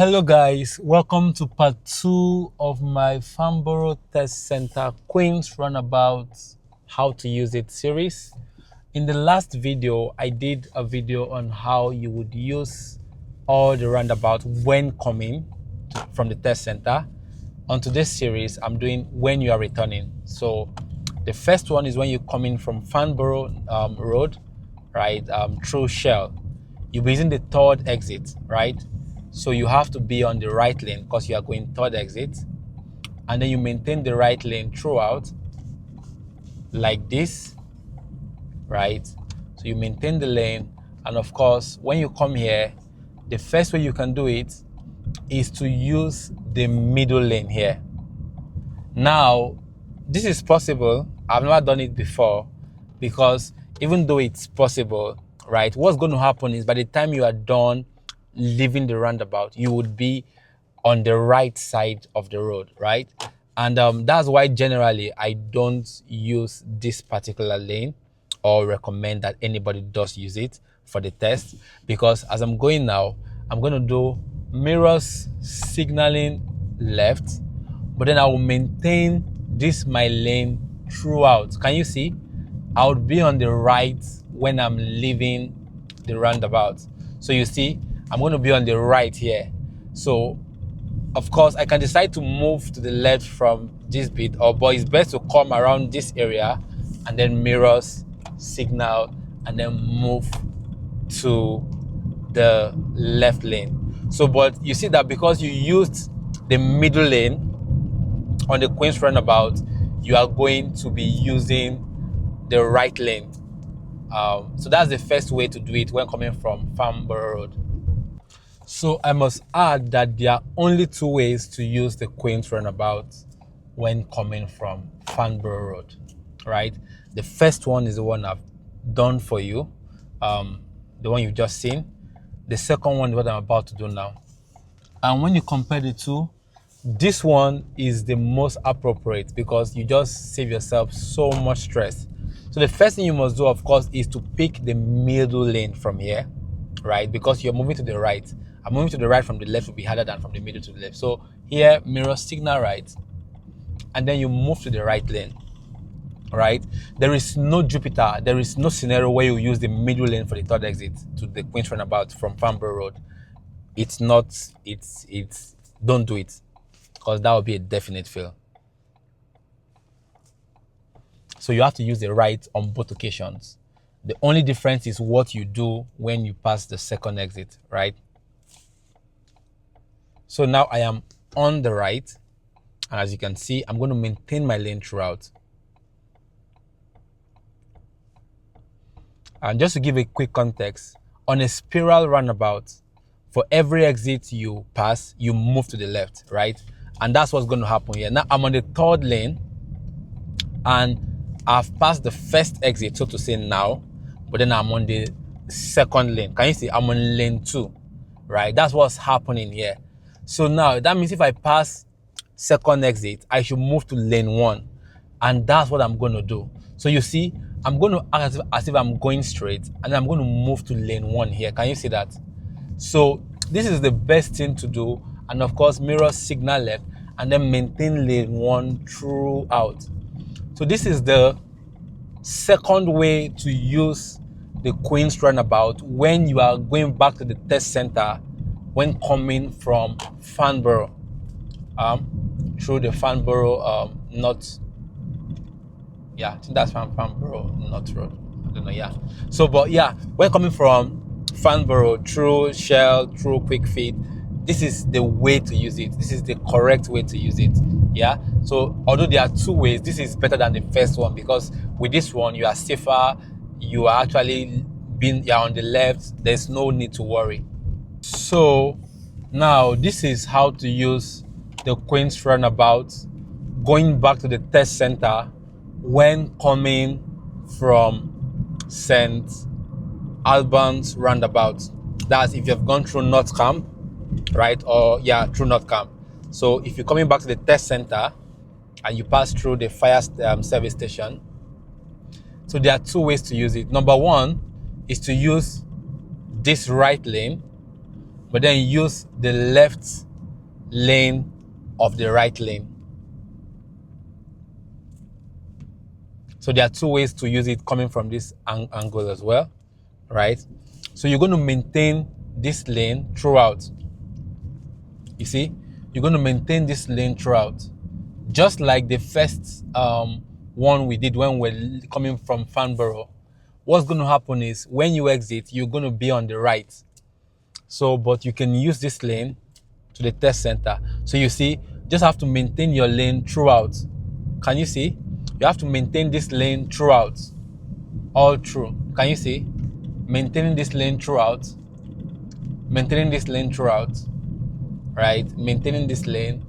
Hello guys, welcome to part 2 of my Farnborough Test Centre Queens Roundabout How to Use It series. In the last video, I did a video on how you would use all the roundabouts when coming from the test centre. On today's series, I'm doing when you are returning. So the first one is when you're coming from Farnborough Road, right, through Shell. You'll be using the third exit, right? So you have to be on the right lane because you are going third exit, and then you maintain the right lane throughout like this, right? So you maintain the lane, and of course when you come here, the first way you can do it is to use the middle lane here. Now this is possible. I've never done it before, because even though it's possible, right, what's going to happen is by the time you are done leaving the roundabout, you would be on the right side of the road, right? And that's why generally I don't use this particular lane or recommend that anybody does use it for the test, because as I'm going now, I'm going to do mirrors signaling left, but then I will maintain this my lane throughout. Can you see? I would be on the right when I'm leaving the roundabout. So you see, I'm going to be on the right here. So of course I can decide to move to the left from this bit, but it's best to come around this area and then mirrors, signal, and then move to the left lane. So but you see that because you used the middle lane on the Queens Roundabout, you are going to be using the right lane. So that's the first way to do it when coming from Farnborough Road. So I must add that there are only two ways to use the Queens Roundabout when coming from Farnborough Road, right? The first one is the one I've done for you, the one you've just seen. The second one is what I'm about to do now. And when you compare the two, this one is the most appropriate because you just save yourself so much stress. So the first thing you must do, of course, is to pick the middle lane from here, right? Because you're moving to the right. I'm moving to the right from the left will be harder than from the middle to the left. So here, mirror signal right, and then you move to the right lane, right? There is no Jupiter, there is no scenario where you use the middle lane for the third exit to the Queens Roundabout from Farnborough Road. Don't do it, because that would be a definite fail. So you have to use the right on both occasions. The only difference is what you do when you pass the second exit, right? So now I am on the right, and as you can see, I'm going to maintain my lane throughout. And just to give a quick context, on a spiral roundabout, for every exit you pass, you move to the left, right? And that's what's going to happen here. Now I'm on the third lane, and I've passed the first exit, so to say now, but then I'm on the second lane. Can you see? I'm on lane 2, right? That's what's happening here. So now that means if I pass second exit, I should move to lane 1, and that's what I'm going to do. So you see, I'm going to act as if I'm going straight, and I'm going to move to lane 1 here. Can you see that? So this is the best thing to do, and of course mirror signal left, and then maintain lane 1 throughout. So this is the second way to use the Queens Roundabout when you are going back to the test center when coming from Farnborough through the Farnborough North. Yeah, I think that's Farnborough North Road. I don't know, yeah. So, but yeah, when coming from Farnborough through Shell, through Quick Feed, this is the way to use it. This is the correct way to use it. Yeah. So although there are two ways, this is better than the first one, because with this one you are safer. You are actually you're on the left. There's no need to worry. So now this is how to use the Queens Roundabout going back to the test center when coming from St. Albans Roundabout. That's if you've gone through North Camp, right? Or yeah, through North Camp. So if you're coming back to the test center and you pass through the fire service station, so there are two ways to use it. Number one is to use this right lane but then use the left lane of the right lane. So there are two ways to use it coming from this angle as well, right? So you're going to maintain this lane throughout. You see, you're going to maintain this lane throughout, just like the first one we did when we're coming from Farnborough. What's going to happen is when you exit, you're going to be on the right. So, but you can use this lane to the test center. So you see, just have to maintain your lane throughout. Can you see? You have to maintain this lane throughout, all through. Can you see? Maintaining this lane throughout, maintaining this lane throughout, right? Maintaining this lane.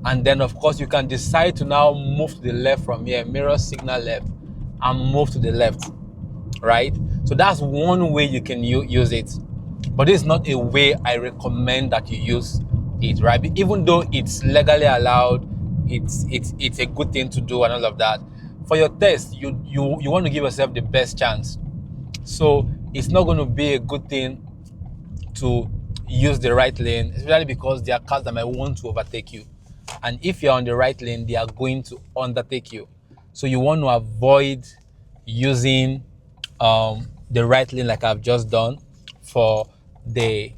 And then of course you can decide to now move to the left from here, mirror signal left, and move to the left, right? So that's one way you can use it. But it's not a way I recommend that you use it, right? Even though it's legally allowed, it's a good thing to do and all of that. For your test, you want to give yourself the best chance. So it's not going to be a good thing to use the right lane, especially because there are cars that might want to overtake you. And if you're on the right lane, they are going to undertake you. So you want to avoid using the right lane like I've just done for the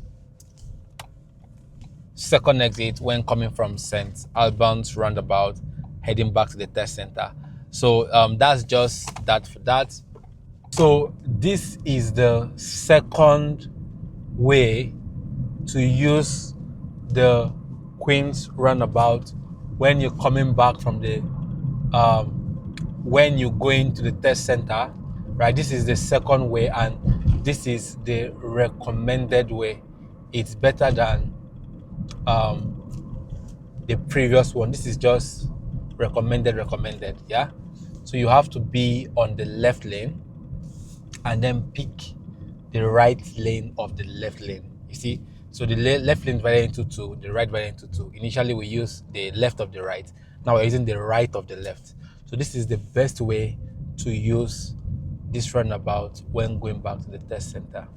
second exit when coming from St. Albans Roundabout, heading back to the test center. So that's just that for that. So this is the second way to use the Queens Roundabout when you're coming back from the when you're going to the test center, right? This is the second way, and this is the recommended way. It's better than the previous one. This is just recommended, yeah? So you have to be on the left lane and then pick the right lane of the left lane. You see? So the left lane divided into two, the right divided into two. Initially we use the left of the right. Now we're using the right of the left. So this is the best way to use this roundabout when going back to the test center.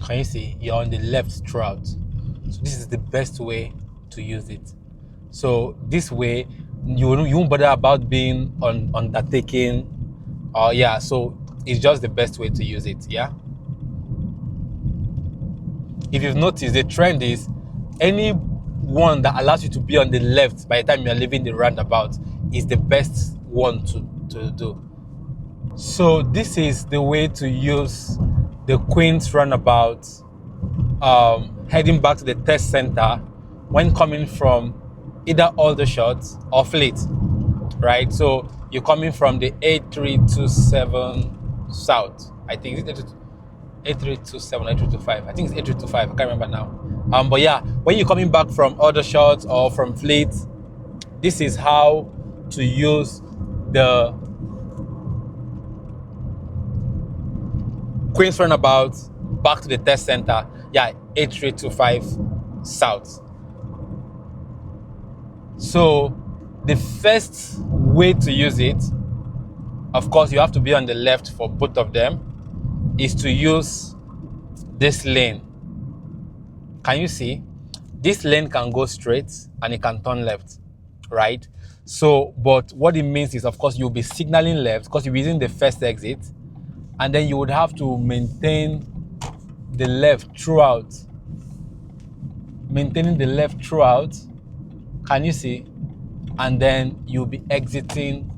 Can you see? You're on the left throughout. So this is the best way to use it. So this way, you won't bother about being on undertaking. Yeah, so it's just the best way to use it, yeah? If you've noticed, the trend is any one that allows you to be on the left by the time you're leaving the roundabout is the best one to do. So this is the way to use the Queens Roundabout heading back to the test center when coming from either Aldershot or Fleet, right? So you're coming from the 8327 south. I think it's 8327, 8325. I think it's 8325. I can't remember now. But yeah, when you're coming back from Aldershot or from Fleet, this is how to use the Queens Roundabout back to the test center. Yeah, 8325 south. So the first way to use it, of course you have to be on the left for both of them, is to use this lane. Can you see? This lane can go straight and it can turn left, right? So, but what it means is, of course, you'll be signaling left because you're using the first exit, and then you would have to maintain the left throughout. Maintaining the left throughout, can you see? And then you'll be exiting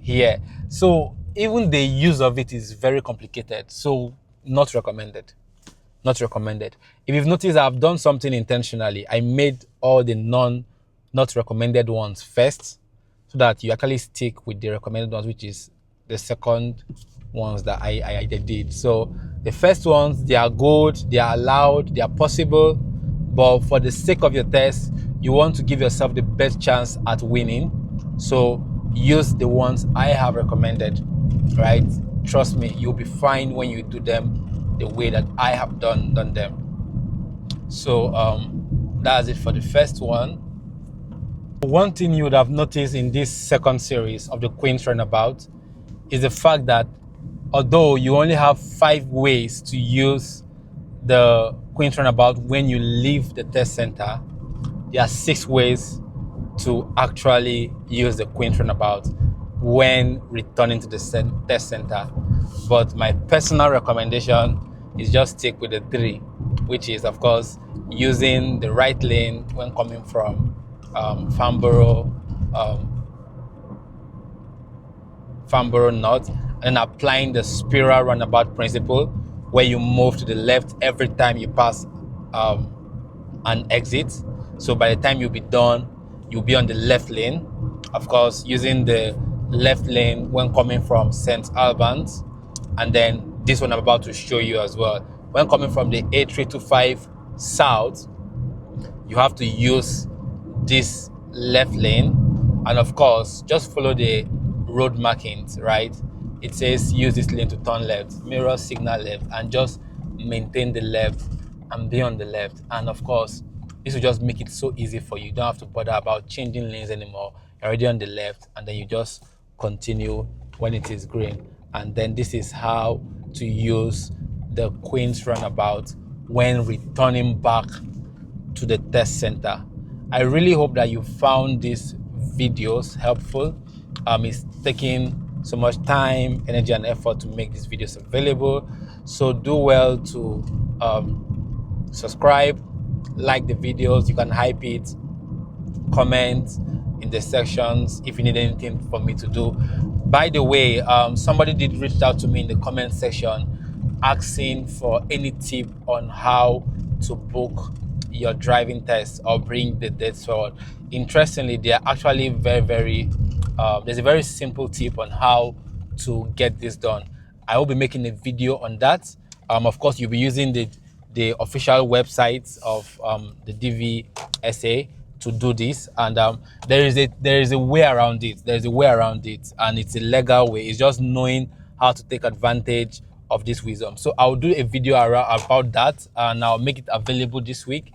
here. So even the use of it is very complicated. So not recommended. Not recommended. If you've noticed, I've done something intentionally. I made all the not recommended ones first, so that you actually stick with the recommended ones, which is the second ones that I did. So the first ones, they are good, they are allowed, they are possible, but for the sake of your test, you want to give yourself the best chance at winning. So use the ones I have recommended, right? Trust me, you'll be fine when you do them the way that I have done them. So that's it for the first one. One thing you would have noticed in this second series of the Queens Roundabout is the fact that although you only have 5 ways to use the Queens Roundabout when you leave the test center, there are 6 ways to actually use the Queens Roundabout when returning to the test center. But my personal recommendation is just stick with the 3, which is, of course, using the right lane when coming from Farnborough North, and applying the spiral roundabout principle, where you move to the left every time you pass an exit. So by the time you'll be done, you'll be on the left lane. Of course, using the left lane when coming from St. Albans, and then this one I'm about to show you as well. When coming from the A325 south, you have to use this left lane, and of course just follow the road markings, right? It says use this lane to turn left, mirror signal left, and just maintain the left and be on the left. And of course, this will just make it so easy for you. You don't have to bother about changing lanes anymore. You're already on the left, and then you just continue when it is green. And then this is how to use the Queens Roundabout when returning back to the test center. I really hope that you found these videos helpful. It's taking so much time, energy, and effort to make these videos available. So do well to subscribe, like the videos. You can hype it, comment in the sections if you need anything for me to do. By the way, somebody did reach out to me in the comment section asking for any tip on how to book your driving test or bring the dates forward. Interestingly, they are actually very there's a very simple tip on how to get this done. I will be making a video on that. Of course, you'll be using the official website of the DVSA to do this, and there is a way around it. There's a way around it, and it's a legal way. It's just knowing how to take advantage of this wisdom. So I'll do a video about that, and I'll make it available this week.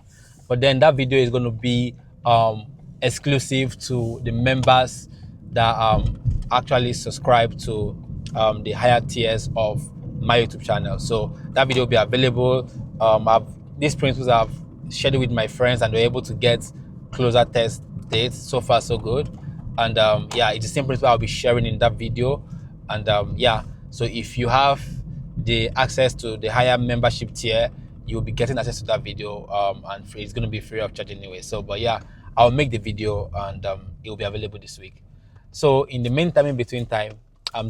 But then that video is going to be exclusive to the members that actually subscribe to the higher tiers of my YouTube channel. So that video will be available. These principles I've shared with my friends, and they're able to get closer test dates. So far, so good. And yeah, it's the same principle I'll be sharing in that video. And yeah, so if you have the access to the higher membership tier, you'll be getting access to that video and free. It's going to be free of charge anyway. So, but yeah, I'll make the video, and it will be available this week. So in the meantime, in between time,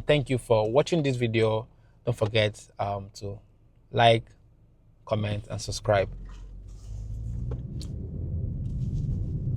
thank you for watching this video. Don't forget to like, comment, and subscribe.